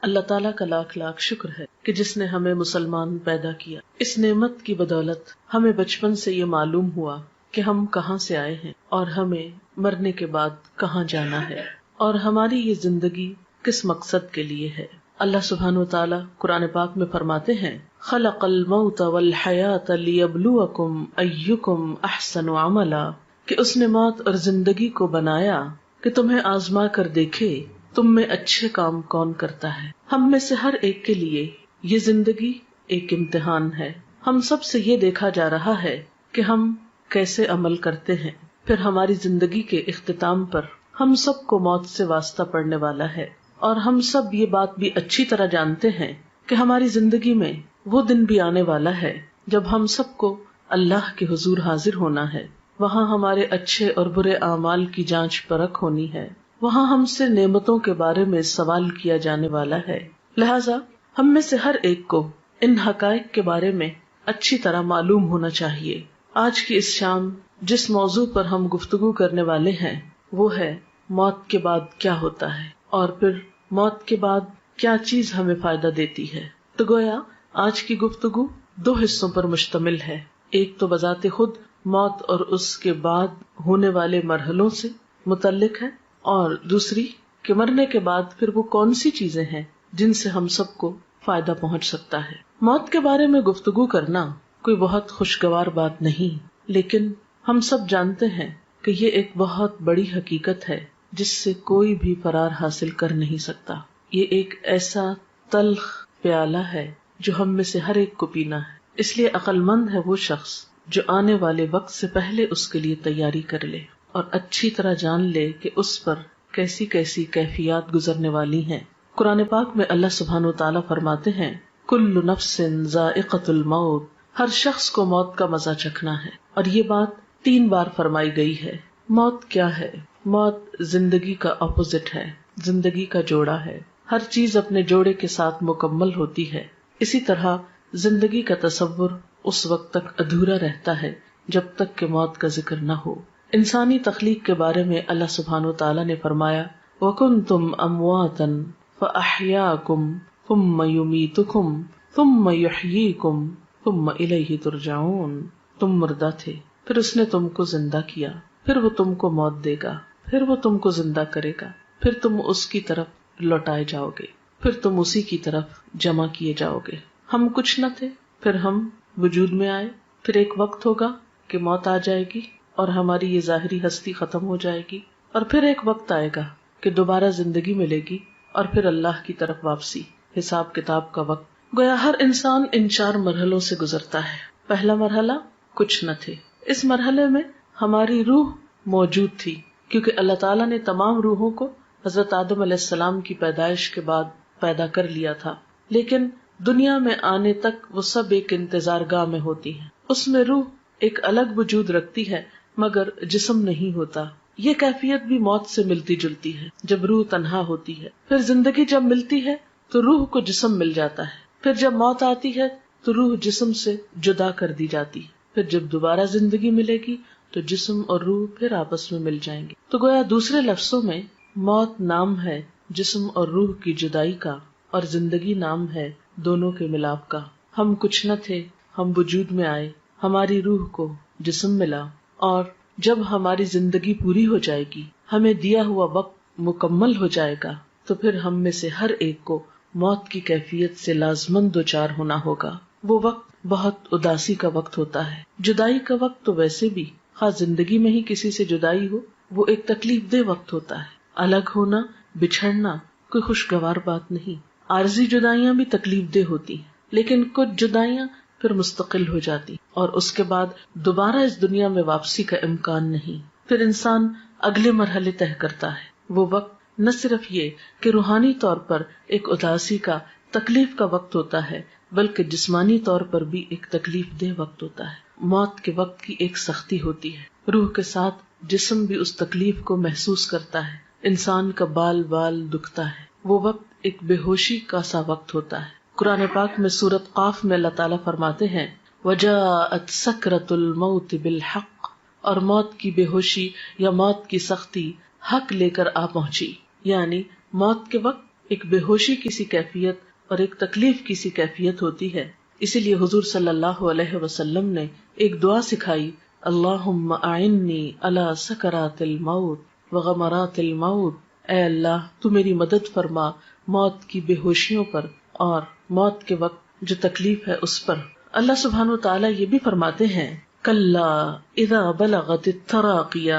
اللہ تعالیٰ کا لاکھ لاکھ شکر ہے کہ جس نے ہمیں مسلمان پیدا کیا. اس نعمت کی بدولت ہمیں بچپن سے یہ معلوم ہوا کہ ہم کہاں سے آئے ہیں اور ہمیں مرنے کے بعد کہاں جانا ہے اور ہماری یہ زندگی کس مقصد کے لیے ہے. اللہ سبحانہ و تعالیٰ قرآن پاک میں فرماتے ہیں خلق الموت والحیات لیبلوکم ایکم احسن عملا، کہ اس نے موت اور زندگی کو بنایا کہ تمہیں آزما کر دیکھے تم میں اچھے کام کون کرتا ہے. ہم میں سے ہر ایک کے لیے یہ زندگی ایک امتحان ہے. ہم سب سے یہ دیکھا جا رہا ہے کہ ہم کیسے عمل کرتے ہیں. پھر ہماری زندگی کے اختتام پر ہم سب کو موت سے واسطہ پڑنے والا ہے، اور ہم سب یہ بات بھی اچھی طرح جانتے ہیں کہ ہماری زندگی میں وہ دن بھی آنے والا ہے جب ہم سب کو اللہ کے حضور حاضر ہونا ہے. وہاں ہمارے اچھے اور برے اعمال کی جانچ پرکھ ہونی ہے. وہاں ہم سے نعمتوں کے بارے میں سوال کیا جانے والا ہے. لہٰذا ہم میں سے ہر ایک کو ان حقائق کے بارے میں اچھی طرح معلوم ہونا چاہیے. آج کی اس شام جس موضوع پر ہم گفتگو کرنے والے ہیں وہ ہے موت کے بعد کیا ہوتا ہے، اور پھر موت کے بعد کیا چیز ہمیں فائدہ دیتی ہے. تو گویا آج کی گفتگو 2 حصوں پر مشتمل ہے. ایک تو بذات خود موت اور اس کے بعد ہونے والے مرحلوں سے متعلق ہے، اور دوسری کہ مرنے کے بعد پھر وہ کون سی چیزیں ہیں جن سے ہم سب کو فائدہ پہنچ سکتا ہے. موت کے بارے میں گفتگو کرنا کوئی بہت خوشگوار بات نہیں، لیکن ہم سب جانتے ہیں کہ یہ ایک بہت بڑی حقیقت ہے جس سے کوئی بھی فرار حاصل کر نہیں سکتا. یہ ایک ایسا تلخ پیالہ ہے جو ہم میں سے ہر ایک کو پینا ہے. اس لیے عقل مند ہے وہ شخص جو آنے والے وقت سے پہلے اس کے لیے تیاری کر لے اور اچھی طرح جان لے کہ اس پر کیسی کیسی کیفیات گزرنے والی ہیں. قرآن پاک میں اللہ سبحانہ وتعالیٰ فرماتے ہیں کل نفس ذائقۃ الموت، ہر شخص کو موت کا مزہ چکھنا ہے. اور یہ بات 3 بار فرمائی گئی ہے. موت کیا ہے؟ موت زندگی کا اپوزٹ ہے، زندگی کا جوڑا ہے. ہر چیز اپنے جوڑے کے ساتھ مکمل ہوتی ہے. اسی طرح زندگی کا تصور اس وقت تک ادھورا رہتا ہے جب تک کہ موت کا ذکر نہ ہو. انسانی تخلیق کے بارے میں اللہ سبحانہ وتعالیٰ نے فرمایا وَكُنْتُمْ أَمْوَاتًا فَأَحْيَاكُمْ ثُمَّ يُمِيتُكُمْ ثُمَّ يُحْيِيكُمْ ثُمَّ إِلَيْهِ تُرْجَعُونَ. تم مردہ تھے، پھر اس نے تم کو زندہ کیا، پھر وہ تم کو موت دے گا، پھر وہ تم کو زندہ کرے گا، پھر تم اس کی طرف لوٹائے جاؤ گے، پھر تم اسی کی طرف جمع کیے جاؤ گے. ہم کچھ نہ تھے، پھر ہم وجود میں آئے، پھر ایک وقت ہوگا کہ موت آ جائے گی اور ہماری یہ ظاہری ہستی ختم ہو جائے گی، اور پھر ایک وقت آئے گا کہ دوبارہ زندگی ملے گی اور پھر اللہ کی طرف واپسی، حساب کتاب کا وقت. گویا ہر انسان ان 4 مرحلوں سے گزرتا ہے. پہلا مرحلہ کچھ نہ تھے. اس مرحلے میں ہماری روح موجود تھی کیونکہ اللہ تعالیٰ نے تمام روحوں کو حضرت آدم علیہ السلام کی پیدائش کے بعد پیدا کر لیا تھا، لیکن دنیا میں آنے تک وہ سب ایک انتظار گاہ میں ہوتی ہیں. اس میں روح ایک الگ وجود رکھتی ہے مگر جسم نہیں ہوتا. یہ کیفیت بھی موت سے ملتی جلتی ہے جب روح تنہا ہوتی ہے. پھر زندگی جب ملتی ہے تو روح کو جسم مل جاتا ہے. پھر جب موت آتی ہے تو روح جسم سے جدا کر دی جاتی ہے. پھر جب دوبارہ زندگی ملے گی تو جسم اور روح پھر آپس میں مل جائیں گے. تو گویا دوسرے لفظوں میں موت نام ہے جسم اور روح کی جدائی کا، اور زندگی نام ہے دونوں کے ملاپ کا. ہم کچھ نہ تھے، ہم وجود میں آئے، ہماری روح کو جسم ملا، اور جب ہماری زندگی پوری ہو جائے گی، ہمیں دیا ہوا وقت مکمل ہو جائے گا، تو پھر ہم میں سے ہر ایک کو موت کی کیفیت سے لازماً دوچار ہونا ہوگا. وہ وقت بہت اداسی کا وقت ہوتا ہے. جدائی کا وقت تو ویسے بھی خاص زندگی میں ہی کسی سے جدائی ہو وہ ایک تکلیف دہ وقت ہوتا ہے. الگ ہونا، بچھڑنا کوئی خوشگوار بات نہیں. عارضی جدائیاں بھی تکلیف دہ ہوتی ہیں، لیکن کچھ جدائیاں پھر مستقل ہو جاتی اور اس کے بعد دوبارہ اس دنیا میں واپسی کا امکان نہیں. پھر انسان اگلے مرحلے طے کرتا ہے. وہ وقت نہ صرف یہ کہ روحانی طور پر ایک اداسی کا، تکلیف کا وقت ہوتا ہے، بلکہ جسمانی طور پر بھی ایک تکلیف دہ وقت ہوتا ہے. موت کے وقت کی ایک سختی ہوتی ہے، روح کے ساتھ جسم بھی اس تکلیف کو محسوس کرتا ہے. انسان کا بال بال دکھتا ہے. وہ وقت ایک بے ہوشی کا سا وقت ہوتا ہے. قرآن پاک میں سورۃ قاف میں اللہ تعالیٰ فرماتے ہیں وَجَاءَتْ سَكْرَةُ الْمَوْتِ بِالْحَقِّ، اور موت کی بے ہوشی یا موت کی سختی حق لے کر آ پہنچی. یعنی موت کے وقت ایک بے ہوشی کی سی کیفیت اور ایک تکلیف کی سی کیفیت ہوتی ہے. اسی لیے حضور صلی اللہ علیہ وسلم نے ایک دعا سکھائی، اللہم اعنی علی سکرات الموت وغمرات الموت. اے اللہ تو میری مدد فرما موت کی بے ہوشیوں پر اور موت کے وقت جو تکلیف ہے اس پر. اللہ سبحانہ وتعالی یہ بھی فرماتے ہیں، کلا اذا بلغت التراقی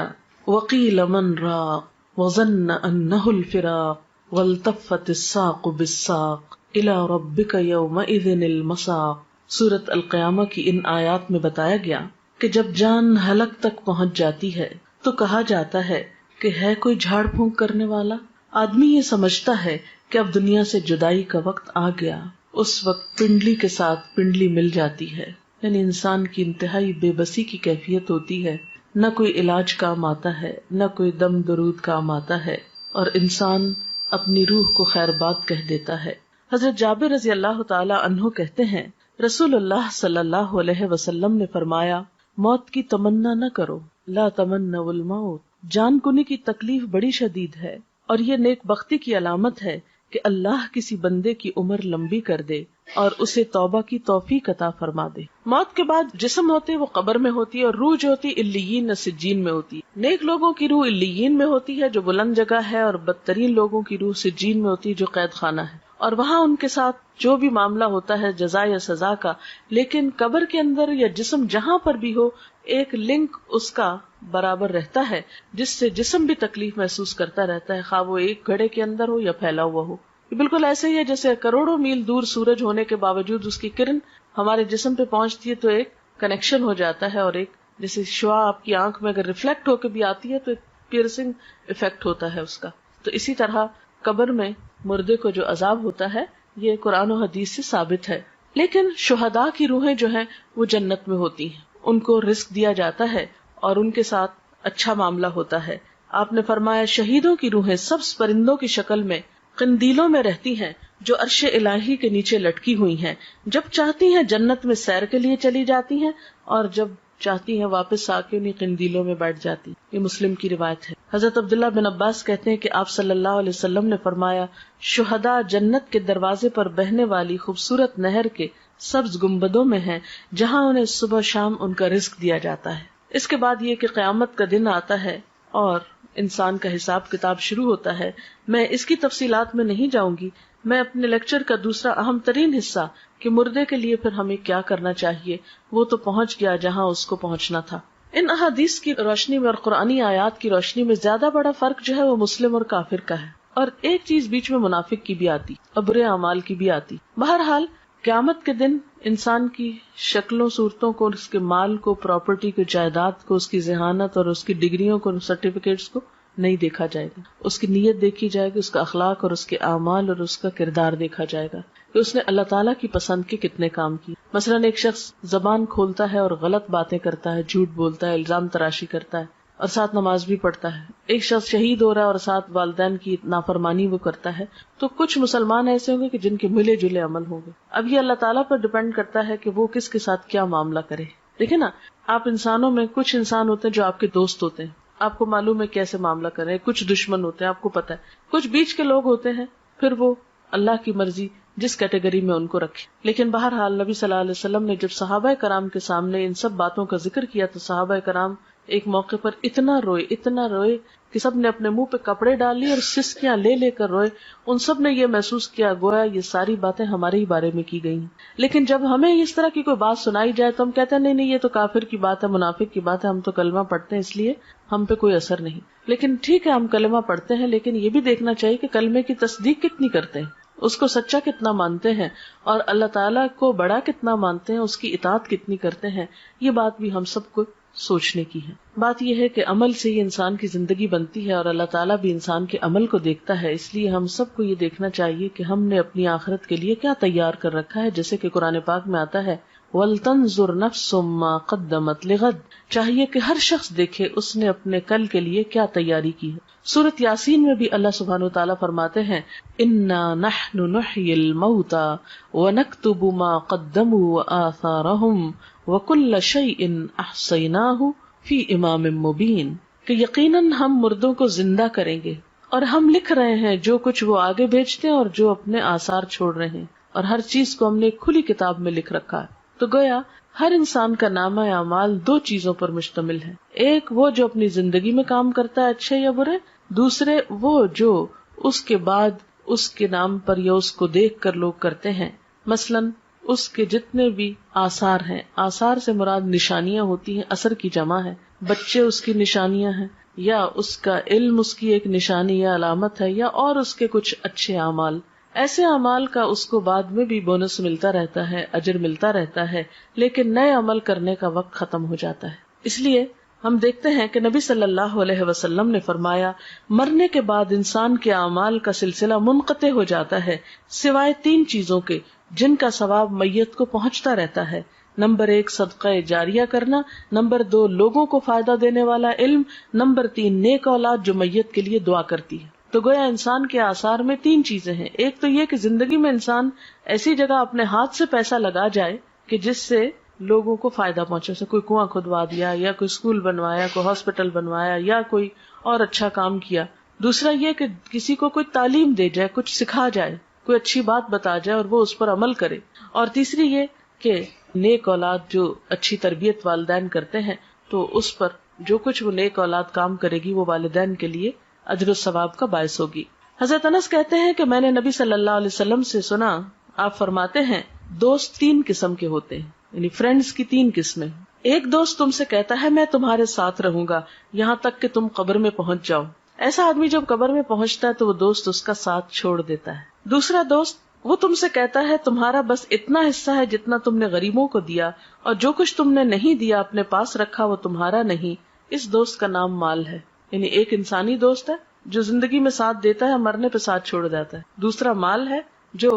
وقیل من راق وظن انہ الفراق والتفت الساق بالساق الی ربک یومئذ المساق. سورۃ القیامہ کی ان آیات میں بتایا گیا کہ جب جان حلق تک پہنچ جاتی ہے تو کہا جاتا ہے کہ ہے کوئی جھاڑ پھونک کرنے والا. آدمی یہ سمجھتا ہے کہ اب دنیا سے جدائی کا وقت آ گیا. اس وقت پنڈلی کے ساتھ پنڈلی مل جاتی ہے، یعنی انسان کی انتہائی بے بسی کی کیفیت ہوتی ہے. نہ کوئی علاج کام آتا ہے، نہ کوئی دم درود کام آتا ہے، اور انسان اپنی روح کو خیر بات کہہ دیتا ہے. حضرت جابر رضی اللہ تعالی عنہ کہتے ہیں، رسول اللہ صلی اللہ علیہ وسلم نے فرمایا، موت کی تمنا نہ کرو، لا تمنوا الموت. جان کنی کی تکلیف بڑی شدید ہے، اور یہ نیک بختی کی علامت ہے کہ اللہ کسی بندے کی عمر لمبی کر دے اور اسے توبہ کی توفیق عطا فرما دے. موت کے بعد جسم ہوتے وہ قبر میں ہوتی ہے، اور روح جو ہوتی علیین سجین میں ہوتی ہے. نیک لوگوں کی روح علیین میں ہوتی ہے جو بلند جگہ ہے، اور بدترین لوگوں کی روح سجین میں ہوتی ہے جو قید خانہ ہے، اور وہاں ان کے ساتھ جو بھی معاملہ ہوتا ہے جزا یا سزا کا. لیکن قبر کے اندر یا جسم جہاں پر بھی ہو ایک لنک اس کا برابر رہتا ہے جس سے جسم بھی تکلیف محسوس کرتا رہتا ہے، خواہ وہ ایک گھڑے کے اندر ہو یا پھیلا ہوا ہو. یہ بالکل ایسے ہی ہے جیسے کروڑوں میل دور سورج ہونے کے باوجود اس کی کرن ہمارے جسم پہ پہنچتی ہے تو ایک کنیکشن ہو جاتا ہے، اور ایک جیسے شعاع آپ کی آنکھ میں اگر ریفلیکٹ ہو کے بھی آتی ہے تو ایک پیئرسنگ افیکٹ ہوتا ہے اس کا. تو اسی طرح قبر میں مردے کو جو عذاب ہوتا ہے یہ قرآن و حدیث سے ثابت ہے. لیکن شہداء کی روحیں جو ہیں وہ جنت میں ہوتی ہیں، ان کو رزق دیا جاتا ہے اور ان کے ساتھ اچھا معاملہ ہوتا ہے. آپ نے فرمایا شہیدوں کی روحیں سبز پرندوں کی شکل میں قندیلوں میں رہتی ہیں جو عرش الہی کے نیچے لٹکی ہوئی ہیں. جب چاہتی ہیں جنت میں سیر کے لیے چلی جاتی ہیں، اور جب چاہتی ہیں واپس آ کے انہیں قندیلوں میں بیٹھ جاتی. یہ مسلم کی روایت ہے. حضرت عبداللہ بن عباس کہتے ہیں کہ آپ صلی اللہ علیہ وسلم نے فرمایا، شہداء جنت کے دروازے پر بہنے والی خوبصورت نہر کے سبز گنبدوں میں ہیں جہاں انہیں صبح شام ان کا رزق دیا جاتا ہے. اس کے بعد یہ کہ قیامت کا دن آتا ہے اور انسان کا حساب کتاب شروع ہوتا ہے. میں اس کی تفصیلات میں نہیں جاؤں گی. میں اپنے لیکچر کا دوسرا اہم ترین حصہ کہ مردے کے لیے پھر ہمیں کیا کرنا چاہیے وہ تو پہنچ گیا جہاں اس کو پہنچنا تھا. ان احادیث کی روشنی میں اور قرآنی آیات کی روشنی میں زیادہ بڑا فرق جو ہے وہ مسلم اور کافر کا ہے، اور ایک چیز بیچ میں منافق کی بھی آتی اور برے اعمال کی بھی آتی. بہرحال قیامت کے دن انسان کی شکلوں صورتوں کو، اس کے مال کو، پراپرٹی کو، جائیداد کو، اس کی ذہانت اور اس کی ڈگریوں کو، سرٹیفکیٹس کو نہیں دیکھا جائے گا. اس کی نیت دیکھی جائے گی، اس کا اخلاق اور اس کے اعمال اور اس کا کردار دیکھا جائے گا کہ اس نے اللہ تعالیٰ کی پسند کے کتنے کام کی. مثلاً ایک شخص زبان کھولتا ہے اور غلط باتیں کرتا ہے، جھوٹ بولتا ہے، الزام تراشی کرتا ہے اور ساتھ نماز بھی پڑھتا ہے. ایک شخص شہید ہو رہا ہے اور ساتھ والدین کی نافرمانی وہ کرتا ہے. تو کچھ مسلمان ایسے ہوں گے کہ جن کے ملے جلے عمل ہوں گے. اب یہ اللہ تعالیٰ پر ڈپینڈ کرتا ہے کہ وہ کس کے ساتھ کیا معاملہ کرے. دیکھیں نا، آپ انسانوں میں کچھ انسان ہوتے ہیں جو آپ کے دوست ہوتے ہیں، آپ کو معلوم ہے کیسے معاملہ کریں. کچھ دشمن ہوتے ہیں، آپ کو پتا ہے. کچھ بیچ کے لوگ ہوتے ہیں، پھر وہ اللہ کی مرضی جس کیٹیگری میں ان کو رکھے. لیکن بہرحال نبی صلی اللہ علیہ وسلم نے جب صحابہ کرام کے سامنے ان سب باتوں کا ذکر کیا تو صحابہ کرام ایک موقع پر اتنا روئے کہ سب نے اپنے منہ پہ کپڑے ڈال لیے اور سسکیاں لے لے کر روئے. ان سب نے یہ محسوس کیا گویا یہ ساری باتیں ہمارے ہی بارے میں کی گئی ہیں. لیکن جب ہمیں اس طرح کی کوئی بات سنائی جائے تو ہم کہتے ہیں نہیں یہ تو کافر کی بات ہے، منافق کی بات ہے، ہم تو کلمہ پڑھتے ہیں اس لیے ہم پہ کوئی اثر نہیں. لیکن ٹھیک ہے ہم کلمہ پڑھتے ہیں، لیکن یہ بھی دیکھنا چاہیے کہ کلمے کی تصدیق کتنی کرتے ہیں، اس کو سچا کتنا مانتے ہیں، اور اللہ تعالیٰ کو بڑا کتنا مانتے ہیں، اس کی اطاعت کتنی کرتے ہیں. یہ بات بھی ہم سب کو سوچنے کی ہے. بات یہ ہے کہ عمل سے ہی انسان کی زندگی بنتی ہے اور اللہ تعالیٰ بھی انسان کے عمل کو دیکھتا ہے. اس لیے ہم سب کو یہ دیکھنا چاہیے کہ ہم نے اپنی آخرت کے لیے کیا تیار کر رکھا ہے. جیسے کہ قرآن پاک میں آتا ہے وَلْتَنْظُرْ نَفْسٌ مَا قَدَّمَتْ لِغَدٍ، چاہیے کہ ہر شخص دیکھے اس نے اپنے کل کے لیے کیا تیاری کی ہے. سورۃ یاسین میں بھی اللہ سبحانہ وتعالیٰ فرماتے ہیں اِنَّا نَحْنُ نُحْيِي الْمَوْتَى وَنَكْتُبُ مَا قَدَّمُوا وَآثَارَهُمْ وَكُلَّ شَيْءٍ أَحْصَيْنَاهُ فِي إِمَامٍ مُبِينٍ، کہ یقیناً ہم مردوں کو زندہ کریں گے اور ہم لکھ رہے ہیں جو کچھ وہ آگے بھیجتے ہیں اور جو اپنے آثار چھوڑ رہے ہیں، اور ہر چیز کو ہم نے ایک کھلی کتاب میں لکھ رکھا ہے. تو گویا ہر انسان کا نامہ اعمال دو چیزوں پر مشتمل ہے، ایک وہ جو اپنی زندگی میں کام کرتا ہے اچھے یا برے، دوسرے وہ جو اس کے بعد اس کے نام پر یا اس کو دیکھ کر لوگ کرتے ہیں. مثلاً اس کے جتنے بھی آثار ہیں، آثار سے مراد نشانیاں ہوتی ہیں، اثر کی جمع ہے. بچے اس کی نشانیاں ہیں، یا اس کا علم اس کی ایک نشانی یا علامت ہے، یا اور اس کے کچھ اچھے اعمال. ایسے اعمال کا اس کو بعد میں بھی بونس ملتا رہتا ہے، اجر ملتا رہتا ہے، لیکن نئے عمل کرنے کا وقت ختم ہو جاتا ہے. اس لیے ہم دیکھتے ہیں کہ نبی صلی اللہ علیہ وسلم نے فرمایا مرنے کے بعد انسان کے اعمال کا سلسلہ منقطع ہو جاتا ہے سوائے تین چیزوں کے جن کا ثواب میت کو پہنچتا رہتا ہے. نمبر 1 صدقہ جاریہ کرنا، نمبر 2 لوگوں کو فائدہ دینے والا علم، نمبر 3 نیک اولاد جو میت کے لیے دعا کرتی ہے. تو گویا انسان کے آثار میں تین چیزیں ہیں. ایک تو یہ کہ زندگی میں انسان ایسی جگہ اپنے ہاتھ سے پیسہ لگا جائے کہ جس سے لوگوں کو فائدہ پہنچے، جیسے کوئی کنواں کھدوا دیا، یا کوئی اسکول بنوایا، کوئی ہاسپٹل بنوایا، یا کوئی اور اچھا کام کیا. دوسرا یہ کہ کسی کو کوئی تعلیم دے جائے، کچھ سکھا جائے، کوئی اچھی بات بتا جائے اور وہ اس پر عمل کرے. اور تیسری یہ کہ نیک اولاد جو اچھی تربیت والدین کرتے ہیں تو اس پر جو کچھ وہ نیک اولاد کام کرے گی وہ والدین کے لیے اجر و ثواب کا باعث ہوگی. حضرت انس کہتے ہیں کہ میں نے نبی صلی اللہ علیہ وسلم سے سنا، آپ فرماتے ہیں دوست تین قسم کے ہوتے ہیں، یعنی فرینڈز کی تین قسمیں. ایک دوست تم سے کہتا ہے میں تمہارے ساتھ رہوں گا یہاں تک کہ تم قبر میں پہنچ جاؤ. ایسا آدمی جب قبر میں پہنچتا ہے تو وہ دوست اس کا ساتھ چھوڑ دیتا ہے. دوسرا دوست وہ تم سے کہتا ہے تمہارا بس اتنا حصہ ہے جتنا تم نے غریبوں کو دیا، اور جو کچھ تم نے نہیں دیا اپنے پاس رکھا وہ تمہارا نہیں. اس دوست کا نام مال ہے. یعنی ایک انسانی دوست ہے جو زندگی میں ساتھ دیتا ہے، مرنے پہ ساتھ چھوڑ جاتا ہے. دوسرا مال ہے جو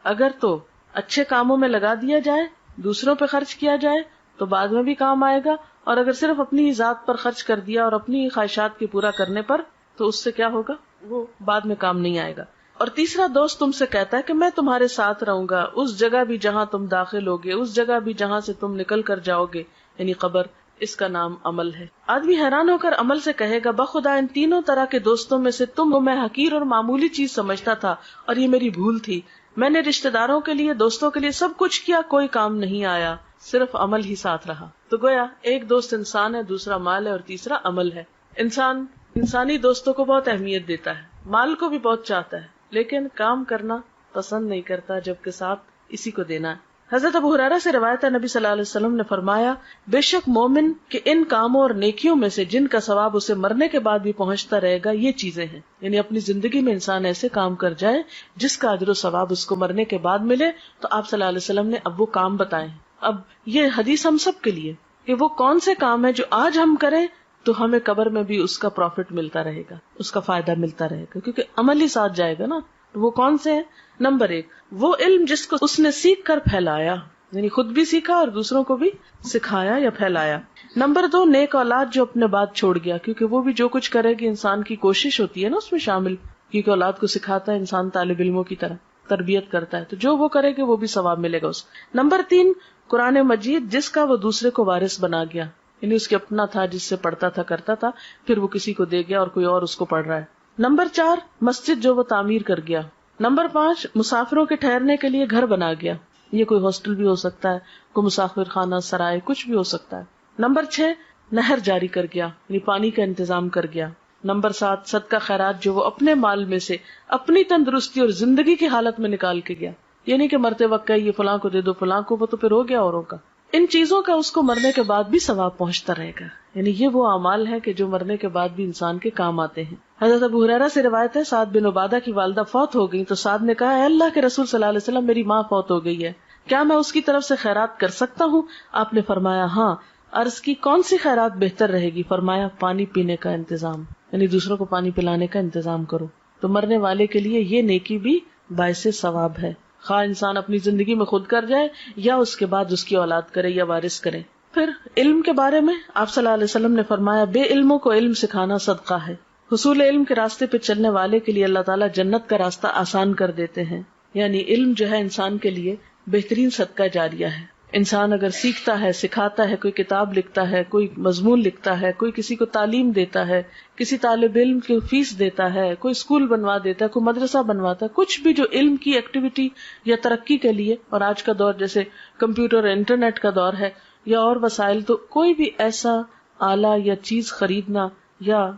اگر تو اچھے کاموں میں لگا دیا جائے، دوسروں پہ خرچ کیا جائے تو بعد میں بھی کام آئے گا، اور اگر صرف اپنی ذات پر خرچ کر دیا اور اپنی خواہشات کے پورا کرنے پر تو اس سے کیا ہوگا، وہ بعد میں کام نہیں آئے گا. اور تیسرا دوست تم سے کہتا ہے کہ میں تمہارے ساتھ رہوں گا اس جگہ بھی جہاں تم داخل ہوگے، اس جگہ بھی جہاں سے تم نکل کر جاؤ گے، یعنی قبر. اس کا نام عمل ہے. آدمی حیران ہو کر عمل سے کہے گا بخدا ان تینوں طرح کے دوستوں میں سے تم میں حقیر اور معمولی چیز سمجھتا تھا اور یہ میری بھول تھی. میں نے رشتہ داروں کے لیے، دوستوں کے لیے سب کچھ کیا، کوئی کام نہیں آیا، صرف عمل ہی ساتھ رہا. تو گویا ایک دوست انسان ہے، دوسرا مال ہے، اور تیسرا عمل ہے. انسان انسانی دوستوں کو بہت اہمیت دیتا ہے، مال کو بھی بہت چاہتا ہے، لیکن کام کرنا پسند نہیں کرتا جبکہ ساتھ اسی کو دینا ہے. حضرت ابو ہریرہ سے روایت ہے نبی صلی اللہ علیہ وسلم نے فرمایا بے شک مومن کے ان کاموں اور نیکیوں میں سے جن کا ثواب اسے مرنے کے بعد بھی پہنچتا رہے گا یہ چیزیں ہیں. یعنی اپنی زندگی میں انسان ایسے کام کر جائے جس کا اجر و ثواب اس کو مرنے کے بعد ملے. تو آپ صلی اللہ علیہ وسلم نے اب وہ کام بتائے ہیں. اب یہ حدیث ہم سب کے لیے کہ وہ کون سے کام ہے جو آج ہم کریں تو ہمیں قبر میں بھی اس کا پروفٹ ملتا رہے گا، اس کا فائدہ ملتا رہے گا، کیونکہ عمل ہی ساتھ جائے گا نا. وہ کون سے ہیں؟ نمبر 1 وہ علم جس کو اس نے سیکھ کر پھیلایا، یعنی خود بھی سیکھا اور دوسروں کو بھی سکھایا یا پھیلایا. نمبر 2 نیک اولاد جو اپنے بعد چھوڑ گیا، کیونکہ وہ بھی جو کچھ کرے گی انسان کی کوشش ہوتی ہے نا اس میں شامل، کیونکہ اولاد کو سکھاتا ہے انسان طالب علموں کی طرح تربیت کرتا ہے، تو جو وہ کرے گی وہ بھی ثواب ملے گا اس. نمبر 3 قرآن مجید جس کا وہ دوسرے کو وارث بنا گیا، یعنی اس کے اپنا تھا جس سے پڑھتا تھا کرتا تھا، پھر وہ کسی کو دے گیا اور کوئی اور اس کو پڑھ رہا ہے. نمبر 4 مسجد جو وہ تعمیر کر گیا. نمبر 5 مسافروں کے ٹھہرنے کے لیے گھر بنا گیا، یہ کوئی ہاسٹل بھی ہو سکتا ہے، کوئی مسافر خانہ سرائے، کچھ بھی ہو سکتا ہے. نمبر 6 نہر جاری کر گیا، یعنی پانی کا انتظام کر گیا. نمبر 7 صدقہ خیرات جو وہ اپنے مال میں سے اپنی تندرستی اور زندگی کی حالت میں نکال کے گیا، یعنی کہ مرتے وقت یہ فلاں کو دے دو فلاں کو، وہ تو پھر ہو گیا اوروں کا. ان چیزوں کا اس کو مرنے کے بعد بھی ثواب پہنچتا رہے گا. یعنی یہ وہ اعمال ہے کہ جو مرنے کے بعد بھی انسان کے کام آتے ہیں. حضرت ابو ہریرہ سے روایت ہے سعد بن عبادہ کی والدہ فوت ہو گئی تو سعد نے کہا اے اللہ کے رسول صلی اللہ علیہ وسلم میری ماں فوت ہو گئی ہے، کیا میں اس کی طرف سے خیرات کر سکتا ہوں؟ آپ نے فرمایا ہاں. عرض کی کون سی خیرات بہتر رہے گی؟ فرمایا پانی پینے کا انتظام، یعنی دوسروں کو پانی پلانے کا انتظام کرو. تو مرنے والے کے لیے یہ نیکی بھی باعث ثواب ہے، خواہ انسان اپنی زندگی میں خود کر جائے یا اس کے بعد اس کی اولاد کرے یا وارث کرے. پھر علم کے بارے میں آپ صلی اللہ علیہ وسلم نے فرمایا بے علموں کو علم سکھانا صدقہ ہے. حصول علم کے راستے پہ چلنے والے کے لیے اللہ تعالیٰ جنت کا راستہ آسان کر دیتے ہیں. یعنی علم جو ہے انسان کے لیے بہترین صدقہ جاریہ ہے. انسان اگر سیکھتا ہے، سکھاتا ہے، کوئی کتاب لکھتا ہے، کوئی مضمون لکھتا ہے، کوئی کسی کو تعلیم دیتا ہے، کسی طالب علم کی فیس دیتا ہے، کوئی اسکول بنوا دیتا ہے، کوئی مدرسہ بنواتا ہے، کچھ بھی جو علم کی ایکٹیویٹی یا ترقی کے لیے، اور آج کا دور جیسے کمپیوٹر اور انٹرنیٹ کا دور ہے یا اور وسائل، تو کوئی بھی ایسا آلہ یا چیز خریدنا یا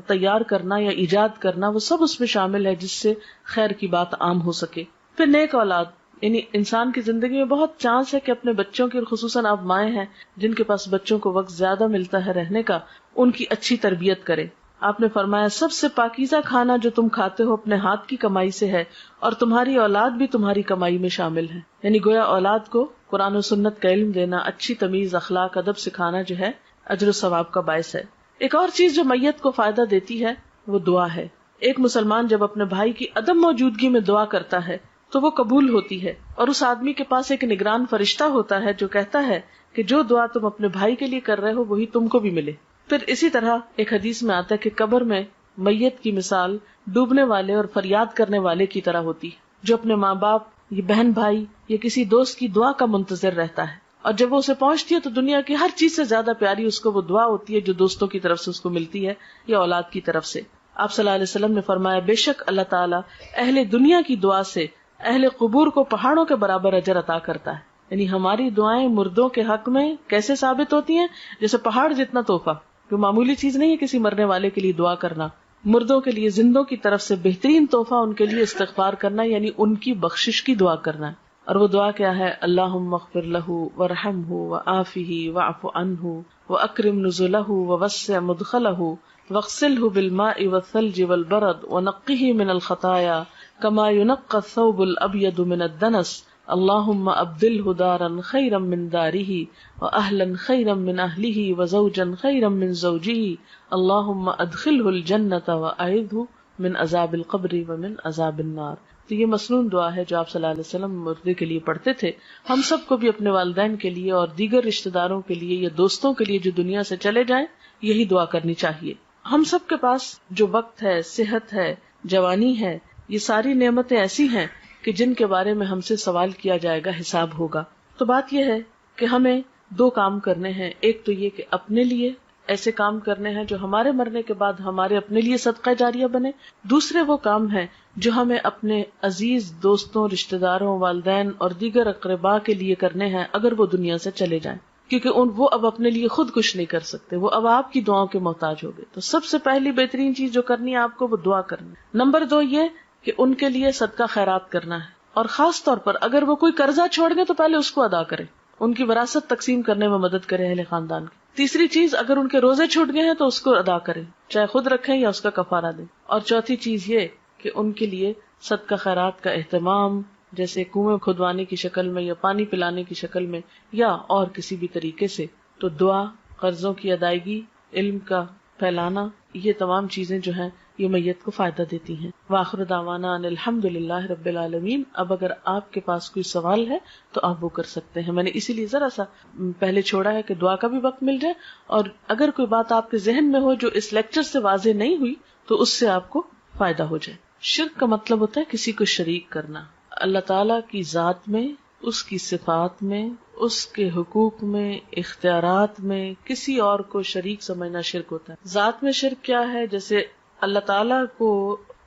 تیار کرنا یا ایجاد کرنا، وہ سب اس میں شامل ہے جس سے خیر کی بات عام ہو سکے. پھر نیک اولاد، یعنی انسان کی زندگی میں بہت چانس ہے کہ اپنے بچوں کی، اور خصوصاً آپ مائیں ہیں جن کے پاس بچوں کو وقت زیادہ ملتا ہے رہنے کا، ان کی اچھی تربیت کرے. آپ نے فرمایا سب سے پاکیزہ کھانا جو تم کھاتے ہو اپنے ہاتھ کی کمائی سے ہے، اور تمہاری اولاد بھی تمہاری کمائی میں شامل ہے. یعنی گویا اولاد کو قرآن و سنت کا علم دینا، اچھی تمیز، اخلاق، ادب سکھانا جو ہے اجر و ثواب کا باعث ہے. ایک اور چیز جو میت کو فائدہ دیتی ہے وہ دعا ہے. ایک مسلمان جب اپنے بھائی کی عدم موجودگی میں دعا کرتا ہے تو وہ قبول ہوتی ہے، اور اس آدمی کے پاس ایک نگران فرشتہ ہوتا ہے جو کہتا ہے کہ جو دعا تم اپنے بھائی کے لیے کر رہے ہو وہی تم کو بھی ملے. پھر اسی طرح ایک حدیث میں آتا ہے کہ قبر میں میت کی مثال ڈوبنے والے اور فریاد کرنے والے کی طرح ہوتی ہے، جو اپنے ماں باپ یا بہن بھائی یا کسی دوست کی دعا کا منتظر رہتا ہے، اور جب وہ اسے پہنچتی ہے تو دنیا کی ہر چیز سے زیادہ پیاری اس کو وہ دعا ہوتی ہے جو دوستوں کی طرف سے اس کو ملتی ہے یا اولاد کی طرف سے. آپ صلی اللہ علیہ وسلم نے فرمایا بے شک اللہ تعالیٰ اہل دنیا کی دعا سے اہل قبور کو پہاڑوں کے برابر اجر عطا کرتا ہے. یعنی ہماری دعائیں مردوں کے حق میں کیسے ثابت ہوتی ہیں؟ جیسے پہاڑ جتنا تحفہ، جو معمولی چیز نہیں ہے کسی مرنے والے کے لیے دعا کرنا. مردوں کے لیے زندوں کی طرف سے بہترین تحفہ ان کے لیے استغفار کرنا، یعنی ان کی بخشش کی دعا کرنا. اور وہ دعا کیا ہے؟ اللہم اغفر لہ وارحمہ وعافہ واعف عنہ واکرم نزلہ ووسع مدخلہ واغسلہ بالماء والثلج والبرد ونقہ من الخطایا کما ينقى الثوب الابيض من الدنس اللهم ابدله دارا خيرا من داره واهلا خيرا من اهله وزوجا خيرا من زوجه اللهم ادخله الجنة واعذه من عذاب القبر ومن عذاب النار. تو یہ مسنون دعا ہے جو آپ صلی اللہ علیہ وسلم مردے کے لیے پڑھتے تھے. ہم سب کو بھی اپنے والدین کے لیے اور دیگر رشتہ داروں کے لیے یا دوستوں کے لیے جو دنیا سے چلے جائیں یہی دعا کرنی چاہیے. ہم سب کے پاس جو وقت ہے، صحت ہے، جوانی ہے، یہ ساری نعمتیں ایسی ہیں کہ جن کے بارے میں ہم سے سوال کیا جائے گا، حساب ہوگا. تو بات یہ ہے کہ ہمیں دو کام کرنے ہیں. ایک تو یہ کہ اپنے لیے ایسے کام کرنے ہیں جو ہمارے مرنے کے بعد ہمارے اپنے لیے صدقہ جاریہ بنے. دوسرے وہ کام ہیں جو ہمیں اپنے عزیز دوستوں، رشتہ داروں، والدین اور دیگر اقرباء کے لیے کرنے ہیں اگر وہ دنیا سے چلے جائیں، کیونکہ وہ اب اپنے لیے خود کچھ نہیں کر سکتے، وہ اب آپ کی دعاؤں کے محتاج ہو گئے. تو سب سے پہلی بہترین چیز جو کرنی ہے آپ کو وہ دعا کرنی. نمبر 2 یہ کہ ان کے لیے صدقہ خیرات کرنا ہے، اور خاص طور پر اگر وہ کوئی قرضہ چھوڑ گئے تو پہلے اس کو ادا کریں، ان کی وراثت تقسیم کرنے میں مدد کریں اہل خاندان کی. تیسری چیز، اگر ان کے روزے چھوٹ گئے ہیں تو اس کو ادا کریں، چاہے خود رکھیں یا اس کا کفارہ دیں. اور چوتھی چیز یہ کہ ان کے لیے صدقہ خیرات کا اہتمام، جیسے کنویں کھدوانے کی شکل میں یا پانی پلانے کی شکل میں یا اور کسی بھی طریقے سے. تو دعا، قرضوں کی ادائیگی، علم کا پھیلانا، یہ تمام چیزیں جو ہیں یہ میت کو فائدہ دیتی ہیں. وآخر دعوانا ان الحمدللہ رب العالمین. اب اگر آپ کے پاس کوئی سوال ہے تو آپ وہ کر سکتے ہیں. میں نے اسی لیے ذرا سا پہلے چھوڑا ہے کہ دعا کا بھی وقت مل جائے، اور اگر کوئی بات آپ کے ذہن میں ہو جو اس لیکچر سے واضح نہیں ہوئی تو اس سے آپ کو فائدہ ہو جائے. شرک کا مطلب ہوتا ہے کسی کو شریک کرنا. اللہ تعالیٰ کی ذات میں، اس کی صفات میں، اس کے حقوق میں، اختیارات میں کسی اور کو شریک سمجھنا شرک ہوتا ہے. ذات میں شرک کیا ہے؟ جیسے اللہ تعالیٰ کو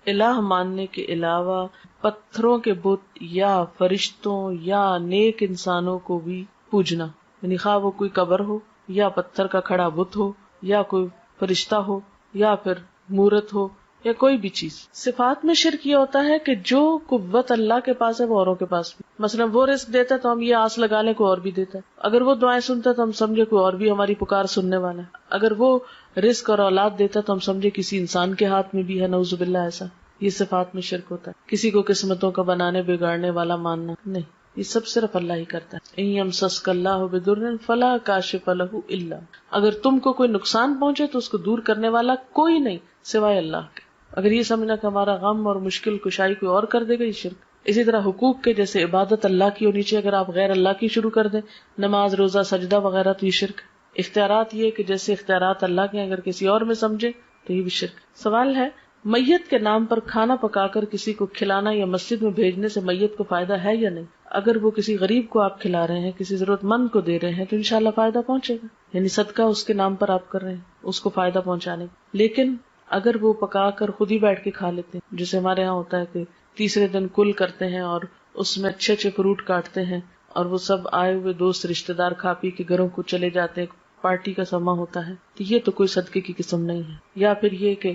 الہ ماننے کے علاوہ پتھروں کے بت یا فرشتوں یا نیک انسانوں کو بھی پوجنا، یعنی خواہ وہ کوئی قبر ہو یا پتھر کا کھڑا بت ہو یا کوئی فرشتہ ہو یا پھر مورت ہو یا کوئی بھی چیز. صفات میں شرک یہ ہوتا ہے کہ جو قوت اللہ کے پاس ہے وہ اوروں کے پاس بھی. مثلا وہ رزق دیتا ہے تو ہم یہ آس لگا لیں کوئی اور بھی دیتا ہے. اگر وہ دعائیں سنتا ہے تو ہم سمجھے کوئی اور بھی ہماری پکار سننے والا ہے. اگر وہ رزق اور اولاد دیتا ہے تو ہم سمجھے کسی انسان کے ہاتھ میں بھی ہے، نعوذ باللہ. ایسا یہ صفات میں شرک ہوتا ہے. کسی کو قسمتوں کا بنانے بگاڑنے والا ماننا نہیں، یہ سب صرف اللہ ہی کرتا ہے. ان یمسسک اللہ بضر فلا کاشف لہ الا، اگر تم کو کوئی نقصان پہنچے تو اس کو دور کرنے والا کوئی نہیں سوائے اللہ کے. اگر یہ سمجھنا کہ ہمارا غم اور مشکل کشائی کوئی اور کر دے گا، یہ شرک. اسی طرح حقوق کے، جیسے عبادت اللہ کی ہونی چاہیے، اگر آپ غیر اللہ کی شروع کر دیں، نماز، روزہ، سجدہ وغیرہ، تو یہ شرک. اختیارات یہ کہ جیسے اختیارات اللہ کے اگر کسی اور میں سمجھے تو یہ بھی شرک. سوال ہے میت کے نام پر کھانا پکا کر کسی کو کھلانا یا مسجد میں بھیجنے سے میت کو فائدہ ہے یا نہیں؟ اگر وہ کسی غریب کو آپ کھلا رہے ہیں، کسی ضرورت مند کو دے رہے ہیں، تو انشاءاللہ فائدہ پہنچے گا، یعنی صدقہ اس کے نام پر آپ کر رہے ہیں، اس کو فائدہ پہنچانے کا۔ لیکن اگر وہ پکا کر خود ہی بیٹھ کے کھا لیتے ہیں، جیسے ہمارے یہاں ہوتا ہے کہ تیسرے دن کل کرتے ہیں اور اس میں اچھے اچھے فروٹ کاٹتے ہیں اور وہ سب آئے ہوئے دوست رشتے دار کھا پی کے گھروں کو چلے جاتے ہیں، پارٹی کا سما ہوتا ہے، تو یہ تو کوئی صدقے کی قسم نہیں ہے۔ یا پھر یہ کہ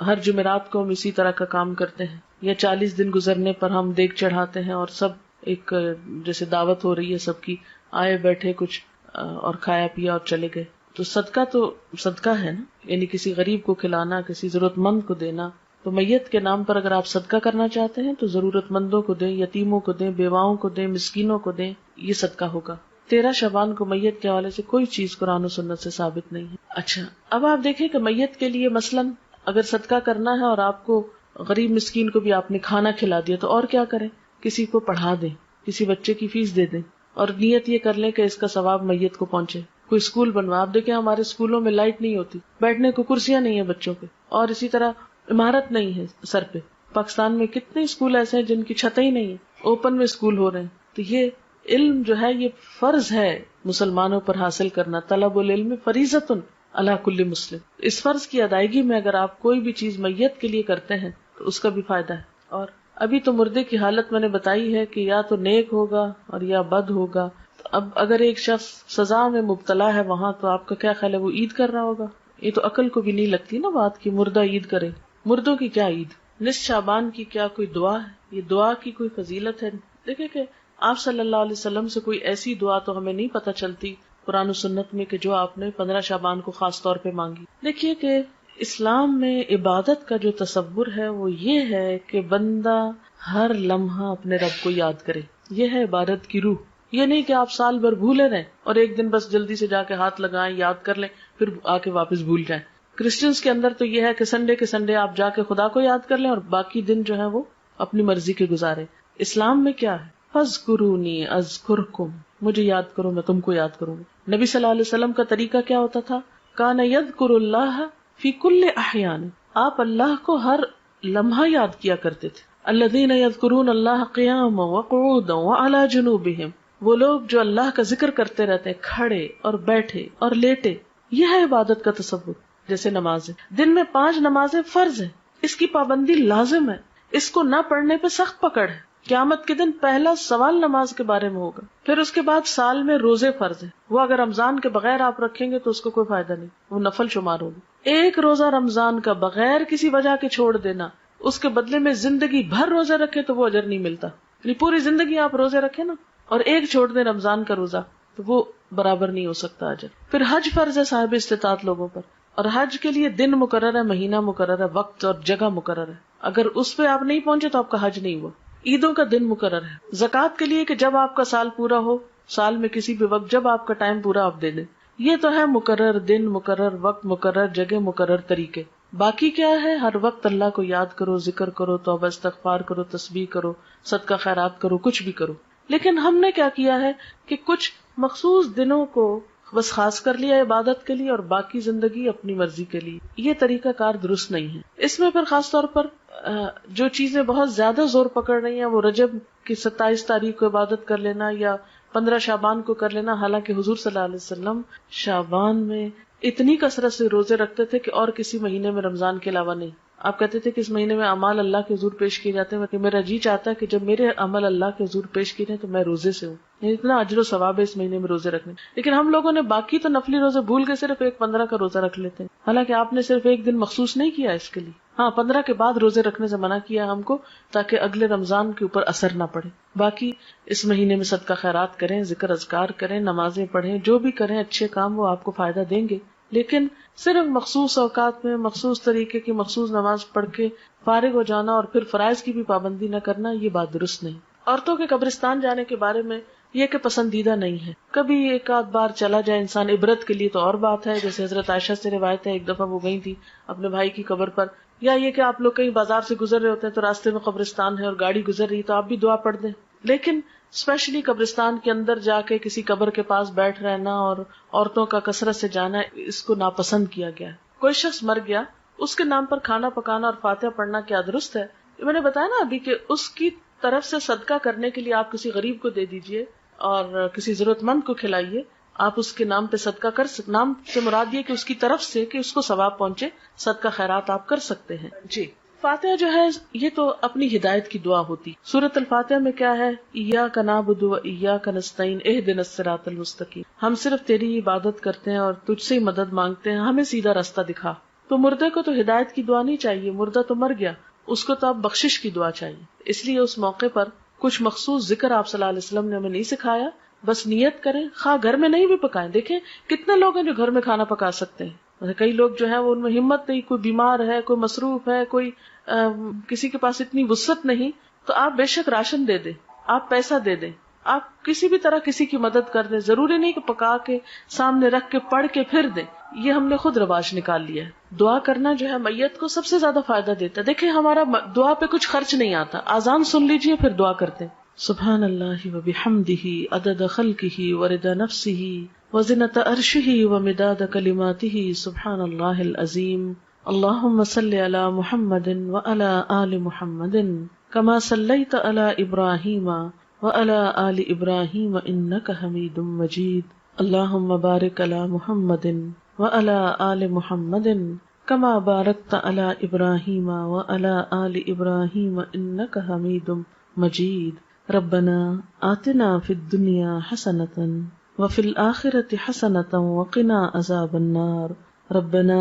ہر جمعرات کو ہم اسی طرح کا کام کرتے ہیں، یا 40 دن گزرنے پر ہم دیگ چڑھاتے ہیں اور سب ایک جیسے دعوت ہو رہی ہے سب کی، آئے بیٹھے کچھ اور کھایا پیا اور چلے گئے، تو صدقہ ہے نا، یعنی کسی غریب کو کھلانا، کسی ضرورت مند کو دینا۔ تو میت کے نام پر اگر آپ صدقہ کرنا چاہتے ہیں تو ضرورت مندوں کو دیں، یتیموں کو دیں، بیواؤں کو دیں، مسکینوں کو دیں، یہ صدقہ ہوگا۔ 13 شعبان کو میت کے حوالے سے کوئی چیز قرآن و سنت سے ثابت نہیں ہے۔ اچھا، اب آپ دیکھیں کہ میت کے لیے مثلاً اگر صدقہ کرنا ہے اور آپ کو غریب مسکین کو بھی آپ نے کھانا کھلا دیا تو اور کیا کریں؟ کسی کو پڑھا دیں، کسی بچے کی فیس دے دیں، اور نیت یہ کر لیں کہ اس کا ثواب میت کو پہنچے۔ کوئی اسکول بنوا، آپ دیکھیں ہمارے اسکولوں میں لائٹ نہیں ہوتی، بیٹھنے کو کرسیاں نہیں ہیں بچوں کے، اور اسی طرح عمارت نہیں ہے سر پہ۔ پاکستان میں کتنے اسکول ایسے ہیں جن کی چھتیں ہی نہیں ہیں، اوپن میں اسکول ہو رہے ہیں۔ تو یہ علم جو ہے یہ فرض ہے مسلمانوں پر حاصل کرنا، طلب العلم فریضۃ علی کل مسلم۔ اس فرض کی ادائیگی میں اگر آپ کوئی بھی چیز میت کے لیے کرتے ہیں تو اس کا بھی فائدہ ہے۔ اور ابھی تو مردے کی حالت میں نے بتائی ہے کہ یا تو نیک ہوگا اور یا بد ہوگا۔ تو اب اگر ایک شخص سزا میں مبتلا ہے وہاں، تو آپ کا کیا خیال ہے وہ عید کر رہا ہوگا؟ یہ تو عقل کو بھی نہیں لگتی نا بات کی مردہ عید کرے۔ مردوں کی کیا عید؟ نصف شعبان کی کیا کوئی دعا ہے؟ یہ دعا کی کوئی فضیلت ہے؟ دیکھیں کہ آپ صلی اللہ علیہ وسلم سے کوئی ایسی دعا تو ہمیں نہیں پتہ چلتی قرآن و سنت میں کہ جو آپ نے 15 شعبان کو خاص طور پہ مانگی۔ دیکھیے کہ اسلام میں عبادت کا جو تصور ہے وہ یہ ہے کہ بندہ ہر لمحہ اپنے رب کو یاد کرے، یہ ہے عبادت کی روح۔ یہ نہیں کہ آپ سال بھر بھولے رہیں اور ایک دن بس جلدی سے جا کے ہاتھ لگائیں، یاد کر لیں، پھر آ کے واپس بھول جائیں۔ کرسچنس کے اندر تو یہ ہے کہ سنڈے کے سنڈے آپ جا کے خدا کو یاد کر لیں اور باقی دن جو ہے وہ اپنی مرضی کے گزارے۔ اسلام میں کیا ہے؟ فاذکرونی اذکرکم، مجھے یاد کرو میں تم کو یاد کروں گا۔ نبی صلی اللہ علیہ وسلم کا طریقہ کیا ہوتا تھا؟ کان یذکر اللہ فی کل احیان، آپ اللہ کو ہر لمحہ یاد کیا کرتے تھے۔ الذین یذکرون اللہ قیاما وقعودا وعلی جنوبہم، وہ لوگ جو اللہ کا ذکر کرتے رہتے ہیں کھڑے اور بیٹھے اور لیٹے۔ یہ ہے عبادت کا تصور۔ جیسے نماز ہے، دن میں 5 نمازیں فرض ہیں، اس کی پابندی لازم ہے، اس کو نہ پڑھنے پہ سخت پکڑ ہے۔ قیامت کے دن پہلا سوال نماز کے بارے میں ہوگا۔ پھر اس کے بعد سال میں روزے فرض ہیں، وہ اگر رمضان کے بغیر آپ رکھیں گے تو اس کو کوئی فائدہ نہیں، وہ نفل شمار ہوگی۔ ایک روزہ رمضان کا بغیر کسی وجہ کے چھوڑ دینا، اس کے بدلے میں زندگی بھر روزے رکھے تو وہ اجر نہیں ملتا۔ یعنی پوری زندگی آپ روزے رکھیں نا اور ایک چھوڑ دیں رمضان کا روزہ تو وہ برابر نہیں ہو سکتا اجر۔ پھر حج فرض ہے صاحب استطاعت لوگوں پر، اور حج کے لیے دن مقرر ہے، مہینہ مقرر ہے، وقت اور جگہ مقرر ہے۔ اگر اس پہ آپ نہیں پہنچے تو آپ کا حج نہیں ہوا۔ عیدوں کا دن مقرر ہے، زکوٰۃ کے لیے کہ جب آپ کا سال پورا ہو، سال میں کسی بھی وقت جب آپ کا ٹائم پورا آپ دے دیں۔ یہ تو ہے مقرر دن، مقرر وقت، مقرر جگہ، مقرر طریقے۔ باقی کیا ہے؟ ہر وقت اللہ کو یاد کرو، ذکر کرو، توبہ استغفار کرو، تسبیح کرو، صدقہ خیرات کرو، کچھ بھی کرو۔ لیکن ہم نے کیا کیا ہے کہ کچھ مخصوص دنوں کو بس خاص کر لیا عبادت کے لیے اور باقی زندگی اپنی مرضی کے لیے۔ یہ طریقہ کار درست نہیں ہے۔ اس میں پھر خاص طور پر جو چیزیں بہت زیادہ زور پکڑ رہی ہیں وہ رجب کی 27 تاریخ کو عبادت کر لینا یا 15 شعبان کو کر لینا، حالانکہ حضور صلی اللہ علیہ وسلم شعبان میں اتنی کثرت سے روزے رکھتے تھے کہ اور کسی مہینے میں رمضان کے علاوہ نہیں۔ آپ کہتے تھے کہ اس مہینے میں اعمال اللہ کے حضور پیش کیے جاتے ہیں کہ میرا جی چاہتا ہے کہ جب میرے عمل اللہ کے حضور پیش کیے جائیں تو میں روزے سے ہوں، یعنی اتنا اجر و ثواب ہے اس مہینے میں روزے رکھنے۔ لیکن ہم لوگوں نے باقی تو نفلی روزے بھول کے صرف ایک 15 کا روزہ رکھ لیتے ہیں، حالانکہ آپ نے صرف ایک دن مخصوص نہیں کیا اس کے لیے۔ ہاں 15 کے بعد روزے رکھنے سے منع کیا ہم کو تاکہ اگلے رمضان کے اوپر اثر نہ پڑے۔ باقی اس مہینے میں صدقہ خیرات کریں، ذکر اذکار کریں، نمازیں پڑھیں، جو بھی کریں اچھے کام وہ آپ کو فائدہ دیں گے۔ لیکن صرف مخصوص اوقات میں مخصوص طریقے کی مخصوص نماز پڑھ کے فارغ ہو جانا اور پھر فرائض کی بھی پابندی نہ کرنا، یہ بات درست نہیں۔ عورتوں کے قبرستان جانے کے بارے میں یہ کہ پسندیدہ نہیں ہے، کبھی ایک آدھ بار چلا جائے انسان عبرت کے لیے تو اور بات ہے، جیسے حضرت عائشہ سے روایت ہے ایک دفعہ وہ گئی تھی اپنے بھائی کی قبر پر، یا یہ کہ آپ لوگ کہیں بازار سے گزر رہے ہوتے ہیں تو راستے میں قبرستان ہے اور گاڑی گزر رہی تو آپ بھی دعا پڑھ دیں۔ لیکن اسپیشلی قبرستان کے اندر جا کے کسی قبر کے پاس بیٹھ رہنا اور عورتوں کا کثرت سے جانا، اس کو ناپسند کیا گیا ہے۔ کوئی شخص مر گیا اس کے نام پر کھانا پکانا اور فاتحہ پڑھنا کیا درست ہے؟ میں نے بتایا نا ابھی کہ اس کی طرف سے صدقہ کرنے کے لیے آپ کسی غریب کو دے دیجئے اور کسی ضرورت مند کو کھلائیے. آپ اس کے نام پہ صدقہ کر سکتے. نام سے مراد یہ کہ اس کی طرف سے کہ اس کو ثواب پہنچے، صدقہ خیرات آپ کر سکتے ہیں. جی فاتحہ جو ہے یہ تو اپنی ہدایت کی دعا ہوتی. سورۃ الفاتحہ میں کیا ہے؟ ایاک نعبد و ایاک نستعین اہدنا الصراط المستقیم. ہم صرف تیری عبادت کرتے ہیں اور تجھ سے ہی مدد مانگتے ہیں، ہمیں سیدھا راستہ دکھا. تو مردے کو تو ہدایت کی دعا نہیں چاہیے، مردہ تو مر گیا، اس کو تو اب بخشش کی دعا چاہیے. اس لیے اس موقع پر کچھ مخصوص ذکر آپ صلی اللہ علیہ وسلم نے ہمیں نہیں سکھایا. بس نیت کریں، خواہ گھر میں نہیں بھی پکائیں. دیکھیں کتنے لوگ ہیں جو گھر میں کھانا پکا سکتے ہیں. کئی لوگ جو ہے وہ ان میں ہمت نہیں، کوئی بیمار ہے، کوئی مصروف ہے، کوئی کسی کے پاس اتنی وسعت نہیں. تو آپ بے شک راشن دے دیں، آپ پیسہ دے دیں، آپ کسی بھی طرح کسی کی مدد کر دیں. ضروری نہیں کہ پکا کے سامنے رکھ کے پڑھ کے پھر دیں. یہ ہم نے خود رواج نکال لیا ہے. دعا کرنا جو ہے میت کو سب سے زیادہ فائدہ دیتا ہے. دیکھیں ہمارا دعا پہ کچھ خرچ نہیں آتا. اذان سن لیجئے پھر دعا کرتے ہیں. سبحان اللہ وبحمدہ عدد خلقہ ورضا نفسہ وزنۃ عرشہ ومداد کلماتہ سبحان اللہ العظیم. اللہم صلی علی محمد وعلی آل محمد کما صلیت علی ابراہیم وعلی آل ابراہیم انک حمید مجید. اللہم بارک علی محمد وعلی آل محمد کما بارکت علی ابراہیم وعلی آل ابراہیم انک حمید مجید. ربنا آتنا فی الدنیا حسنۃ وفی الآخرۃ حسنۃ وقنا عذاب النار. ربنا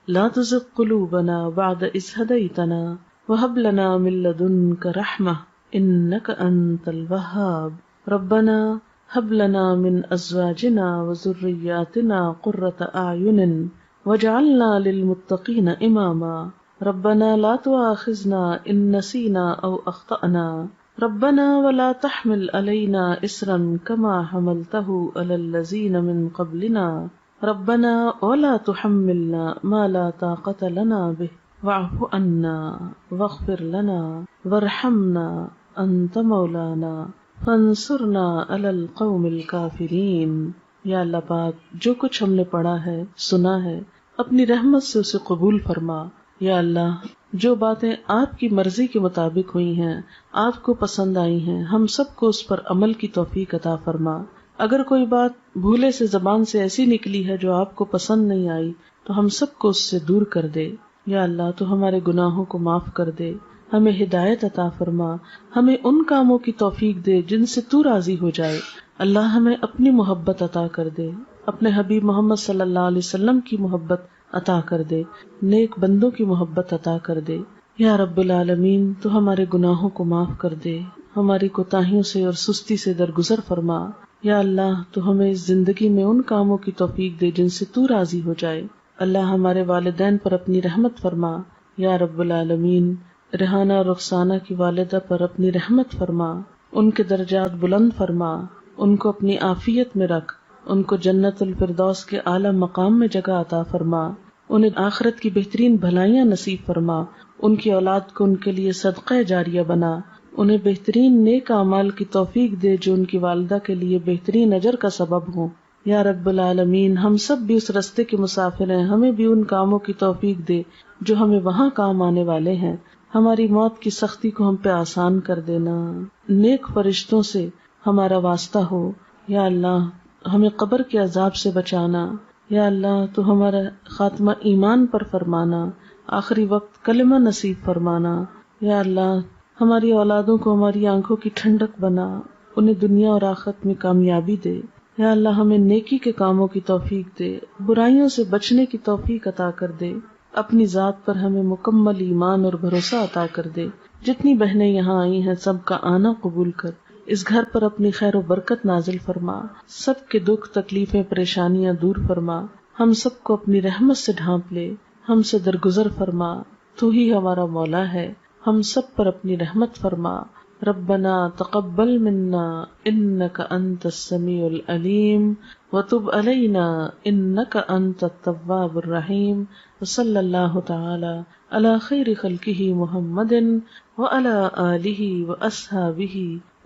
لا تزغ قلوبنا بعد اذ ہدیتنا وہب لنا من لدنک رحمہ انک انت الوہاب. ربنا ہب لنا من ازواجنا وذریاتنا قرۃ اعین واجعلنا للمتقین اماما. ربنا لا تؤاخذنا ان نسینا او اخطأنا. ربنا ولا تحمل علينا إصرا كما حملته على الذين من قبلنا. ربنا ولا تحملنا ما لا طاقة لنا به واعف عنا واغفر لنا وارحمنا أنت مولانا فانصرنا على القوم الكافرين. یا اللہ پاک جو کچھ ہم نے پڑھا ہے سنا ہے اپنی رحمت سے اسے قبول فرما. یا اللہ جو باتیں آپ کی مرضی کے مطابق ہوئی ہیں، آپ کو پسند آئی ہیں، ہم سب کو اس پر عمل کی توفیق عطا فرما. اگر کوئی بات بھولے سے زبان سے ایسی نکلی ہے جو آپ کو پسند نہیں آئی تو ہم سب کو اس سے دور کر دے. یا اللہ تو ہمارے گناہوں کو معاف کر دے، ہمیں ہدایت عطا فرما، ہمیں ان کاموں کی توفیق دے جن سے تو راضی ہو جائے. اللہ ہمیں اپنی محبت عطا کر دے، اپنے حبیب محمد صلی اللہ علیہ وسلم کی محبت عطا کر دے، نیک بندوں کی محبت عطا کر دے. یا رب العالمین تو ہمارے گناہوں کو معاف کر دے، ہماری کوتاہیوں سے اور سستی سے درگزر فرما. یا اللہ تو ہمیں اس زندگی میں ان کاموں کی توفیق دے جن سے تو راضی ہو جائے. اللہ ہمارے والدین پر اپنی رحمت فرما. یا رب العالمین ریحانہ اور رخسانہ کی والدہ پر اپنی رحمت فرما، ان کے درجات بلند فرما، ان کو اپنی عافیت میں رکھ، ان کو جنت الفردوس کے اعلیٰ مقام میں جگہ عطا فرما، انہیں آخرت کی بہترین بھلائیاں نصیب فرما، ان کی اولاد کو ان کے لیے صدقہ جاریہ بنا، انہیں بہترین نیک اعمال کی توفیق دے جو ان کی والدہ کے لیے بہترین اجر کا سبب ہوں. یا رب العالمین ہم سب بھی اس رستے کے مسافر ہیں، ہمیں بھی ان کاموں کی توفیق دے جو ہمیں وہاں کام آنے والے ہیں. ہماری موت کی سختی کو ہم پہ آسان کر دینا، نیک فرشتوں سے ہمارا واسطہ ہو. یا اللہ ہمیں قبر کے عذاب سے بچانا. یا اللہ تو ہمارا خاتمہ ایمان پر فرمانا، آخری وقت کلمہ نصیب فرمانا. یا اللہ ہماری اولادوں کو ہماری آنکھوں کی ٹھنڈک بنا، انہیں دنیا اور آخرت میں کامیابی دے. یا اللہ ہمیں نیکی کے کاموں کی توفیق دے، برائیوں سے بچنے کی توفیق عطا کر دے. اپنی ذات پر ہمیں مکمل ایمان اور بھروسہ عطا کر دے. جتنی بہنیں یہاں آئی ہیں سب کا آنا قبول کر، اس گھر پر اپنی خیر و برکت نازل فرما، سب کے دکھ تکلیفیں پریشانیاں دور فرما، ہم سب کو اپنی رحمت سے ڈھانپ لے، ہم سے درگزر فرما. تو ہی ہمارا مولا ہے، ہم سب پر اپنی رحمت فرما. ربنا تقبل منا انک انت السمیع العلیم وتب علینا انک انت التواب الرحیم. وصلی اللہ تعالی علی خیر خلقہ محمد وعلی آلہ واصحابہ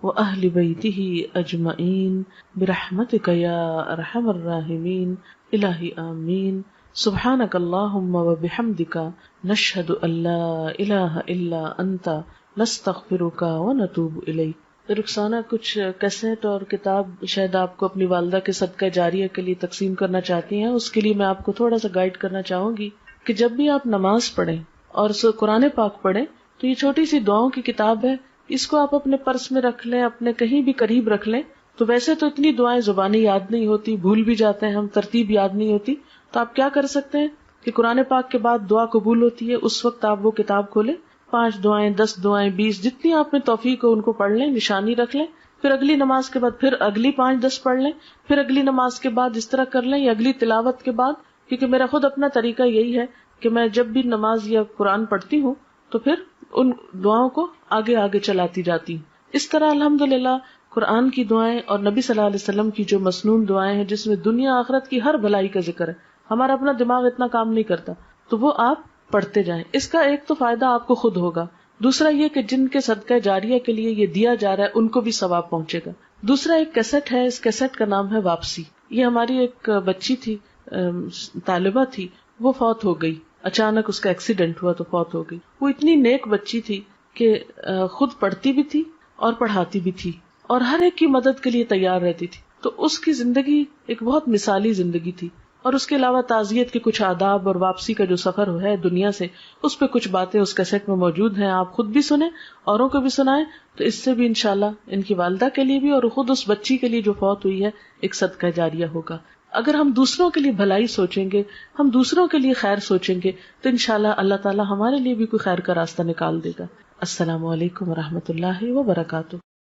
واہل بیتہ اجمعین برحمتک یا ارحم الراحمین. الہی آمین. سبحانک اللہم و بحمدک نشہد ان لا الہ الا انت نستغفرک و نتوب الیک۔ رخسانہ، کچھ کیسٹ اور کتاب شاید آپ کو اپنی والدہ کے صدقہ جاریہ کے لیے تقسیم کرنا چاہتی ہیں، اس کے لیے میں آپ کو تھوڑا سا گائیڈ کرنا چاہوں گی کہ جب بھی آپ نماز پڑھیں اور قرآن پاک پڑھیں تو یہ چھوٹی سی دعاؤں کی کتاب ہے، اس کو آپ اپنے پرس میں رکھ لیں، اپنے کہیں بھی قریب رکھ لیں۔ تو ویسے تو اتنی دعائیں زبانی یاد نہیں ہوتی، بھول بھی جاتے ہیں ہم، ترتیب یاد نہیں ہوتی، تو آپ کیا کر سکتے ہیں کہ قرآن پاک کے بعد دعا قبول ہوتی ہے، اس وقت آپ وہ کتاب کھولیں، 5 دعائیں، 10 دعائیں، 20 جتنی آپ میں توفیق ہو ان کو پڑھ لیں، نشانی رکھ لیں، پھر اگلی نماز کے بعد پھر اگلی 5-10 پڑھ لیں، پھر اگلی نماز کے بعد اس طرح کر لیں، یا اگلی تلاوت کے بعد، کیونکہ میرا خود اپنا طریقہ یہی ہے کہ میں جب بھی نماز یا قرآن پڑھتی ہوں تو پھر ان دعاؤں کو آگے آگے چلاتی جاتی ہوں۔ اس طرح الحمدللہ قرآن کی دعائیں اور نبی صلی اللہ علیہ وسلم کی جو مسنون دعائیں ہیں جس میں دنیا آخرت کی ہر بھلائی کا ذکر ہے، ہمارا اپنا دماغ اتنا کام نہیں کرتا، تو وہ آپ پڑھتے جائیں۔ اس کا ایک تو فائدہ آپ کو خود ہوگا، دوسرا یہ کہ جن کے صدقہ جاریہ کے لیے یہ دیا جا رہا ہے ان کو بھی ثواب پہنچے گا۔ دوسرا ایک کیسٹ ہے، اس کیسٹ کا نام ہے واپسی۔ یہ ہماری ایک بچی تھی، طالبہ تھی، وہ فوت ہو گئی، اچانک اس کا ایکسیڈنٹ ہوا تو فوت ہو گئی۔ وہ اتنی نیک بچی تھی کہ خود پڑھتی بھی تھی اور پڑھاتی بھی تھی اور ہر ایک کی مدد کے لیے تیار رہتی تھی، تو اس کی زندگی ایک بہت مثالی زندگی تھی۔ اور اس کے علاوہ تعزیت کے کچھ آداب اور واپسی کا جو سفر ہے دنیا سے، اس پہ کچھ باتیں اس کیسٹ میں موجود ہیں، آپ خود بھی سنیں، اوروں کو بھی سنائیں، تو اس سے بھی انشاءاللہ ان کی والدہ کے لیے بھی اور خود اس بچی کے لیے جو فوت ہوئی ہے ایک صدقہ جاریہ ہوگا۔ اگر ہم دوسروں کے لیے بھلائی سوچیں گے، ہم دوسروں کے لیے خیر سوچیں گے، تو انشاءاللہ اللہ تعالی ہمارے لیے بھی کوئی خیر کا راستہ نکال دے گا۔ السلام علیکم ورحمۃ اللہ وبرکاتہ۔